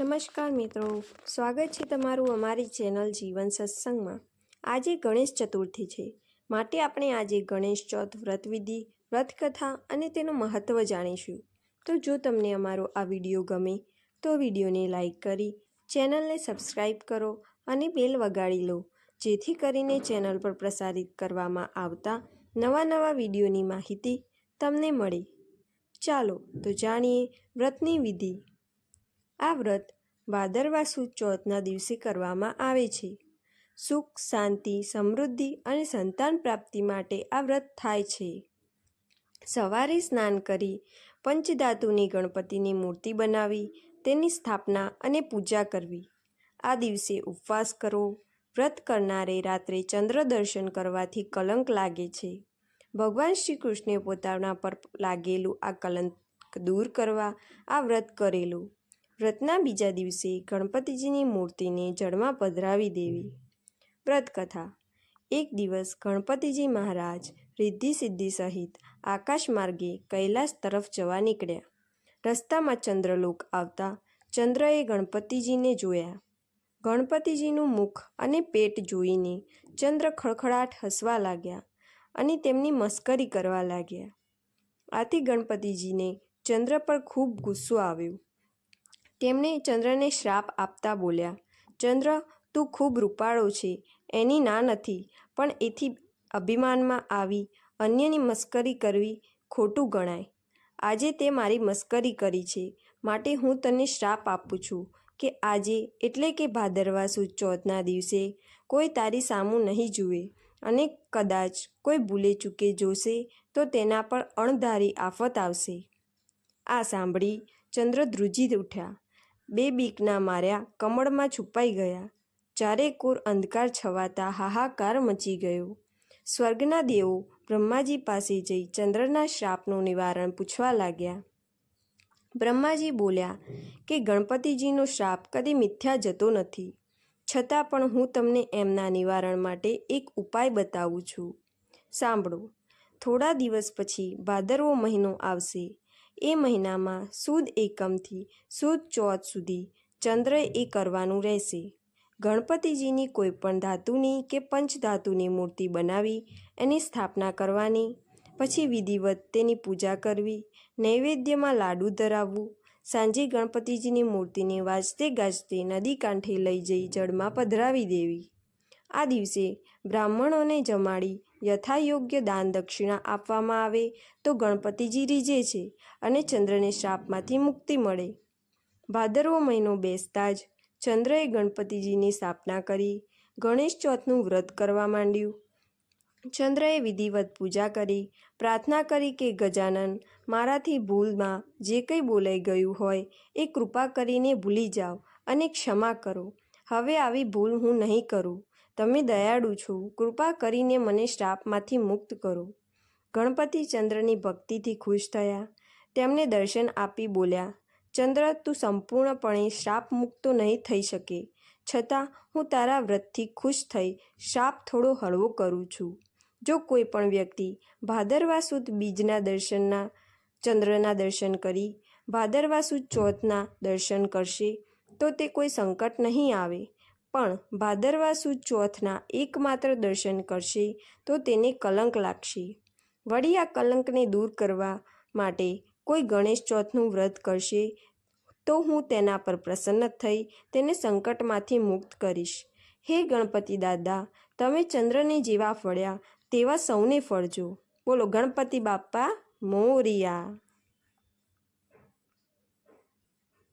નમસ્કાર મિત્રો, સ્વાગત છે તમારું અમારી ચેનલ જીવન સત્સંગમાં। આજે ગણેશ ચતુર્થી છે, માટે આપણે આજે ગણેશ ચોથ વ્રતવિધિ, વ્રતકથા અને તેનું મહત્ત્વ જાણીશું। તો જો તમને અમારો આ વિડીયો ગમે તો વિડીયોને લાઈક કરી ચેનલને સબસ્ક્રાઈબ કરો અને બેલ વગાડી લો, જેથી કરીને ચેનલ પર પ્રસારિત કરવામાં આવતા નવા વિડીયોની માહિતી તમને મળે। ચાલો તો જાણીએ વ્રતની વિધિ। આ વ્રત ભાદરવા સુદ ચોથના દિવસે કરવામાં આવે છે। સુખ, શાંતિ, સમૃદ્ધિ અને સંતાન પ્રાપ્તિ માટે આ વ્રત થાય છે। સવારે સ્નાન કરી પંચધાતુની ગણપતિની મૂર્તિ બનાવી તેની સ્થાપના અને પૂજા કરવી। આ દિવસે ઉપવાસ કરો। વ્રત કરનારે રાત્રે ચંદ્ર દર્શન કરવાથી કલંક લાગે છે। ભગવાન શ્રી કૃષ્ણે પોતાના પર લાગેલું આ કલંક દૂર કરવા આ વ્રત કરેલું। વ્રતના બીજા દિવસે ગણપતિજીની મૂર્તિને જળમાં પધરાવી દેવી। વ્રતકથા। એક દિવસ ગણપતિજી મહારાજ રિદ્ધિ સિદ્ધિ સહિત આકાશ માર્ગે કૈલાસ તરફ જવા નીકળ્યા। રસ્તામાં ચંદ્રલોક આવતા ચંદ્રએ ગણપતિજીને જોયા। ગણપતિજીનું મુખ અને પેટ જોઈને ચંદ્ર ખડખડાટ હસવા લાગ્યા અને તેમની મસ્કરી કરવા લાગ્યા। આથી ગણપતિજીને ચંદ્ર પર ખૂબ ગુસ્સો આવ્યો। તેમણે ચંદ્રને શ્રાપ આપતા બોલ્યા, ચંદ્ર, તું ખૂબ રૂપાળો છે એની ના નથી, પણ એથી અભિમાનમાં આવી અન્યની મસ્કરી કરવી ખોટું ગણાય। આજે તે મારી મસ્કરી કરી છે, માટે હું તને શ્રાપ આપું છું કે આજે એટલે કે ભાદરવા સુદ ચોથના દિવસે કોઈ તારી સામું નહીં જુએ, અને કદાચ કોઈ ભૂલે ચૂકે જોશે તો તેના પર અણધારી આફત આવશે। આ સાંભળી ચંદ્ર ધ્રુજી ઉઠ્યા। બે બીકના માર્યા કમળમાં છુપાઈ ગયા। ચારેકોર અંધકાર છવાતા હાહાકાર મચી ગયો। સ્વર્ગના દેવો બ્રહ્માજી પાસે જઈ ચંદ્રના શ્રાપનું નિવારણ પૂછવા લાગ્યા। બ્રહ્માજી બોલ્યા કે ગણપતિજીનો શ્રાપ કદી મિથ્યા જતો નથી, છતાં પણ હું તમને એમના નિવારણ માટે એક ઉપાય બતાવું છું, સાંભળો। થોડા દિવસ પછી ભાદરવો મહિનો આવશે। એ મહિનામાં સુદ એકમથી સુદ ચોથ સુધી ચંદ્રએ કરવાનું રહેશે। ગણપતિજીની કોઈપણ ધાતુની કે પંચધાતુની મૂર્તિ બનાવી એની સ્થાપના કરવાની, પછી વિધિવત તેની પૂજા કરવી, નૈવેદ્યમાં લાડુ ધરાવવું। સાંજે ગણપતિજીની મૂર્તિને વાજતે ગાજતે નદી કાંઠે લઈ જઈ જળમાં પધરાવી દેવી। આ દિવસે બ્રાહ્મણોને જમાડી યથાયોગ્ય દાન દક્ષિણા આપવામાં આવે તો ગણપતિજી રીઝે છે અને ચંદ્રને શ્રાપમાંથી મુક્તિ મળે। ભાદરવો મહિનો બેસતા જ ચંદ્રએ ગણપતિજીની સ્થાપના કરી ગણેશ ચોથનું વ્રત કરવા માંડ્યું। ચંદ્રએ વિધિવત પૂજા કરી પ્રાર્થના કરી કે ગજાનન, મારાથી ભૂલમાં જે કંઈ બોલાઈ ગયું હોય એ કૃપા કરીને ભૂલી જાઓ અને ક્ષમા કરો। હવે આવી ભૂલ હું નહીં કરું। તમે દયાળુ છો, કૃપા કરીને મને શ્રાપમાંથી મુક્ત કરો। ગણપતિ ચંદ્રની ભક્તિથી ખુશ થયા। તેમને દર્શન આપી બોલ્યા, ચંદ્ર, તું સંપૂર્ણપણે શ્રાપ મુક્ત તો નહીં થઈ શકે, છતાં હું તારા વ્રતથી ખુશ થઈ શ્રાપ થોડો હળવો કરું છું। જો કોઈ પણ વ્યક્તિ ભાદરવા સુદ બીજના દર્શનના ચંદ્રના દર્શન કરી ભાદરવા સુદ ચોથના દર્શન કરશે તો તે કોઈ સંકટ નહીં આવે, પણ ભાદરવા સુદ ચોથના એકમાત્ર દર્શન કરશે તો તેને કલંક લાગશે। વળી આ કલંકને દૂર કરવા માટે કોઈ ગણેશ ચોથનું વ્રત કરશે તો હું તેના પર પ્રસન્ન થઈ તેને સંકટમાંથી મુક્ત કરીશ। હે ગણપતિ દાદા, તમે ચંદ્રને જેવા ફળ્યા તેવા સૌને ફળજો। બોલો ગણપતિ બાપ્પા મોરિયા।